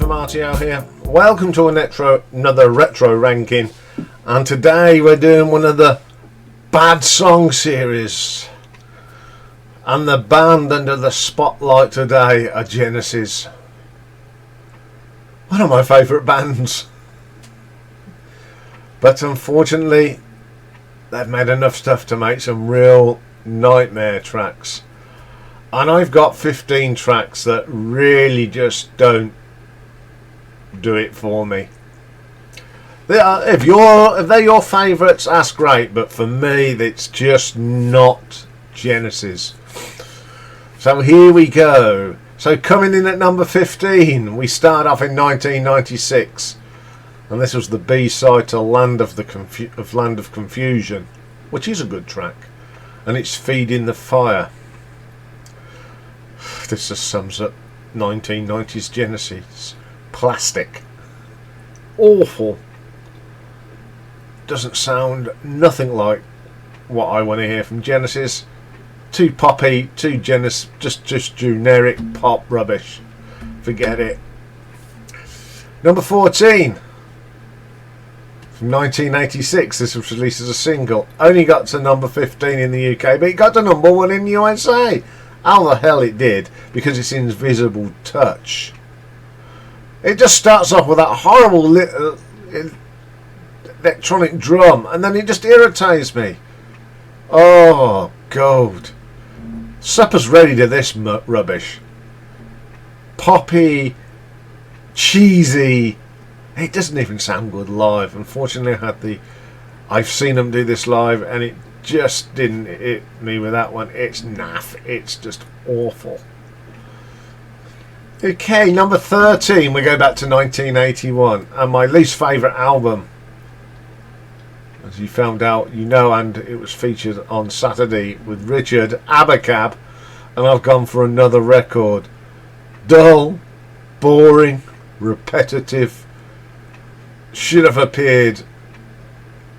from RTO here. Welcome to another retro ranking, and today we're doing one of the bad song series, and the band under the spotlight today are Genesis, one of my favourite bands, but unfortunately they've made enough stuff to make some real nightmare tracks. And I've got 15 tracks that really just don't do it for me. If they're your favourites, that's great, but for me, it's just not Genesis. So here we go. So coming in at number 15, we start off in 1996, and this was the B-side to Land of Confusion, which is a good track, and it's Feeding the Fire. This just sums up 1990s Genesis. Plastic. Awful. Doesn't sound nothing like what I want to hear from Genesis. Too poppy, too Genesis, just generic pop rubbish. Forget it. Number 14. From 1986, this was released as a single. Only got to number 15 in the UK, but it got to number 1 in the USA. How the hell it did, because it's Invisible Touch. It just starts off with that horrible electronic drum, and then it just irritates me. Oh, God. Supper's ready to this rubbish. Poppy, cheesy. It doesn't even sound good live. Unfortunately, I've seen them do this live, and it just didn't hit me with that one. It's naff. It's just awful. Okay, number 13, we go back to 1981, and my least favourite album, as you found out, you know, and it was featured on Saturday with Richard Abacab, and I've gone for another record. Dull, boring, repetitive, should have appeared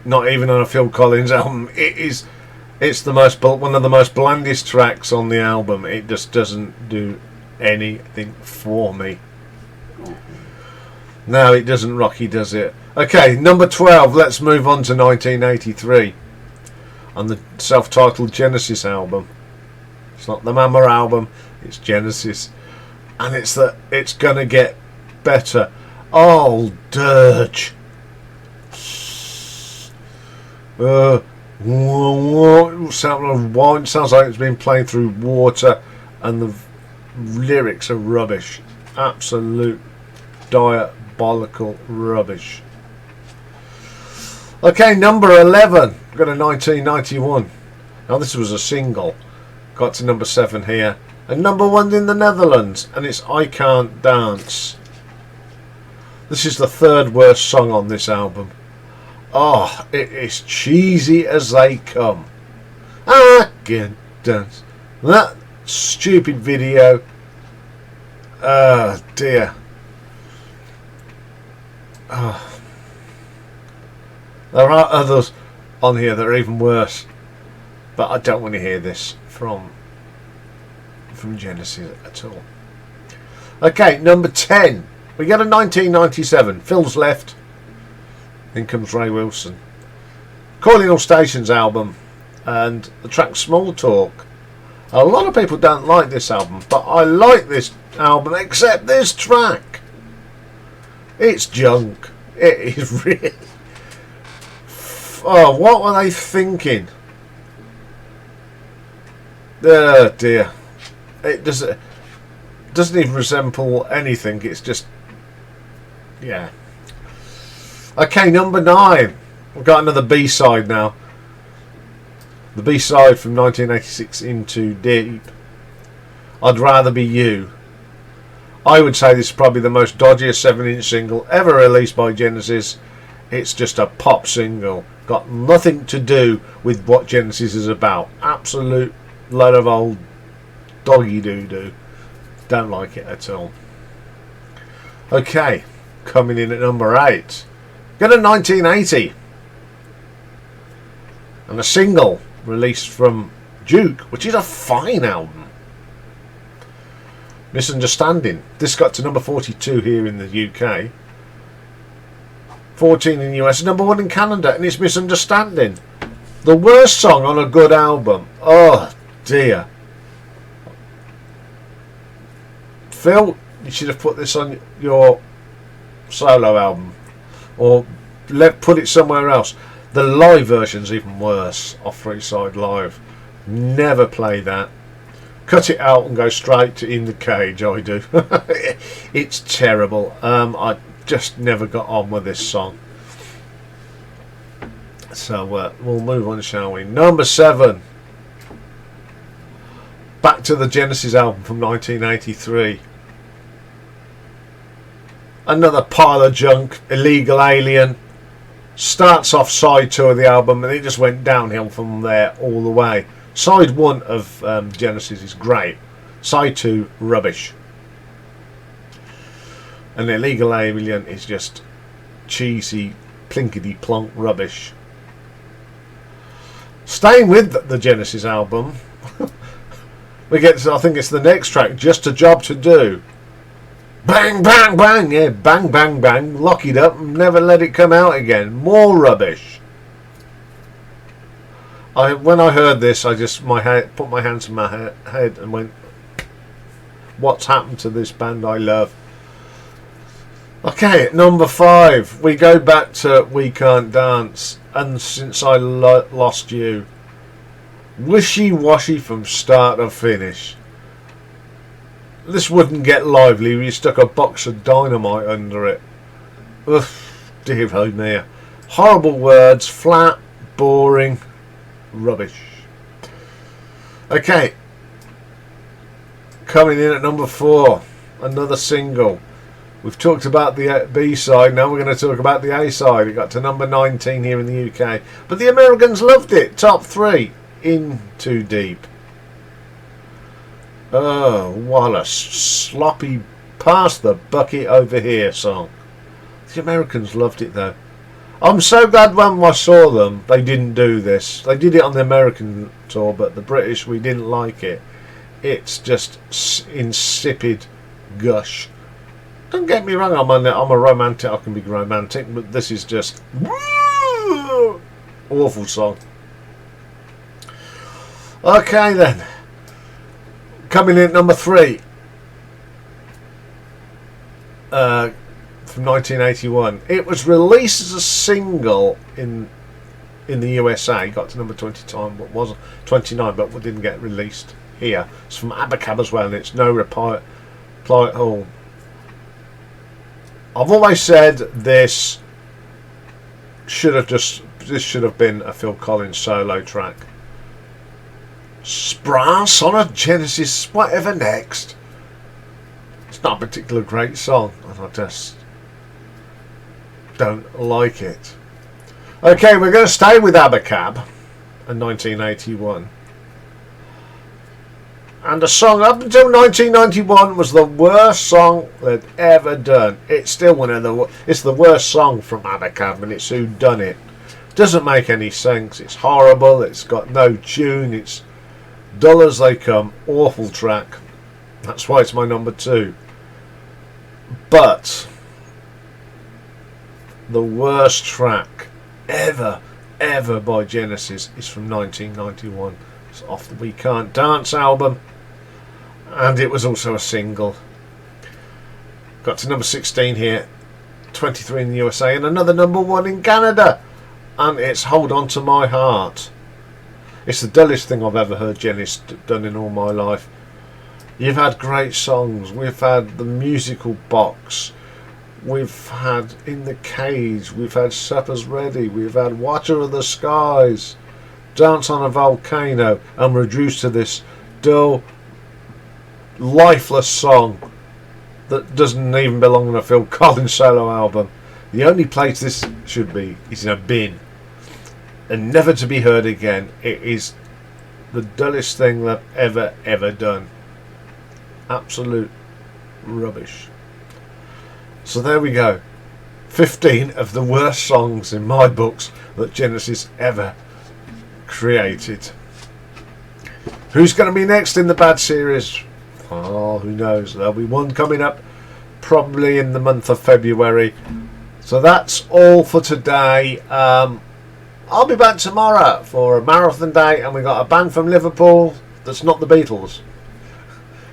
not even on a Phil Collins album. It's one of the most blandest tracks on the album. It just doesn't do anything for me. No, it doesn't, Rocky, does it? Okay, number 12, let's move on to 1983 on the self-titled Genesis album. It's not the Mama album, it's Genesis, and it's gonna get better. Oh, dirge. Sounds like it's been playing through water, and the lyrics are rubbish. Absolute diabolical rubbish. Okay, number 11. We've got a 1991. Now this was a single. Got to number 7 here. And number 1 in the Netherlands. And it's I Can't Dance. This is the third worst song on this album. Oh, it is cheesy as they come. I can't dance. That stupid video. Oh dear. Oh. There are others on here that are even worse, but I don't want to hear this from Genesis at all. Okay, number 10. We get a 1997. Phil's left. In comes Ray Wilson. Calling All Stations album, and the track Small Talk. A lot of people don't like this album, but I like this album, except this track. It's junk. It is really. Oh, what were they thinking? Oh dear. It doesn't even resemble anything. It's just, yeah. Okay, number 9. We've got another B-side now. The B-side from 1986, Into Deep. I'd Rather Be You. I would say this is probably the most dodgiest 7-inch single ever released by Genesis. It's just a pop single. Got nothing to do with what Genesis is about. Absolute load of old doggy doo-doo. Don't like it at all. Okay, coming in at number 8. Got a 1980 and a single released from Duke, which is a fine album. Misunderstanding. This got to number 42 here in the UK. 14 in the US. Number 1 in Canada. And it's Misunderstanding. The worst song on a good album. Oh dear. Phil, you should have put this on your solo album. Or put it somewhere else. The live version's even worse. Off Freeside Live. Never play that. Cut it out and go straight to In the Cage. I do. It's terrible. I just never got on with this song. So we'll move on, shall we? Number 7. Back to the Genesis album from 1983. Another pile of junk. Illegal Alien. Starts off side 2 of the album and it just went downhill from there all the way. Side 1 of Genesis is great. Side 2, rubbish. And Illegal Alien is just cheesy, plinkety plonk rubbish. Staying with the Genesis album, we get to, I think it's the next track, Just a Job to Do. Bang, bang, bang, yeah, bang, bang, bang, lock it up and never let it come out again. More rubbish. When I heard this, I just put my hands in my head and went, what's happened to this band I love? Okay, at number 5, we go back to We Can't Dance, and Since I Lost You. Wishy-washy from start to finish. This wouldn't get lively if you stuck a box of dynamite under it. Ugh, dear oh me. Horrible words, flat, boring, rubbish. Okay, coming in at number 4, another single. We've talked about the B side, now we're going to talk about the A side. It got to number 19 here in the UK, but the Americans loved it. Top 3, In Too Deep. Oh, what a sloppy pass the bucket over here song. The Americans loved it though. I'm so glad when I saw them they didn't do this. They did it on the American tour, but the British, we didn't like it. It's just insipid gush. Don't get me wrong, I'm a romantic, I can be romantic, but this is just awful song. Okay then, coming in at number 3, from 1981. It was released as a single in the USA. Got to number 29, but didn't get released here. It's from Abacab as well, and it's No Reply at All. I've always said this should have been a Phil Collins solo track. Brass on a Genesis, whatever next. It's not a particularly great song, and I just don't like it. Okay, we're going to stay with Abacab in 1981. And the song up until 1991 was the worst song they'd ever done. It's still it's the worst song from Abacab, and it's Who Done It. Doesn't make any sense. It's horrible. It's got no tune. It's dull as they come. Awful track. That's why it's my number 2. But the worst track ever by Genesis is from 1991. It's off the We Can't Dance album, and it was also a single. Got to number 16 here, 23 in the USA, and another number 1 in Canada, and it's Hold On To My Heart. It's the dullest thing I've ever heard Genesis done in all my life. You've had great songs. We've had The Musical Box. We've had In the Cage. We've had Supper's Ready. We've had Watcher of the Skies. Dance on a Volcano. And we're reduced to this dull, lifeless song that doesn't even belong on a Phil Collins solo album. The only place this should be is in a bin and never to be heard again. It is the dullest thing they've ever done. Absolute rubbish. So there we go. 15 of the worst songs in my books that Genesis ever created. Who's going to be next in the bad series? Oh, who knows? There'll be one coming up probably in the month of February. So that's all for today. I'll be back tomorrow for a marathon day, and we got a band from Liverpool that's not the Beatles,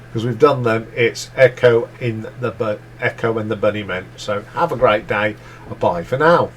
because we've done them. It's Echo and the Bunnymen. So have a great day. Bye for now.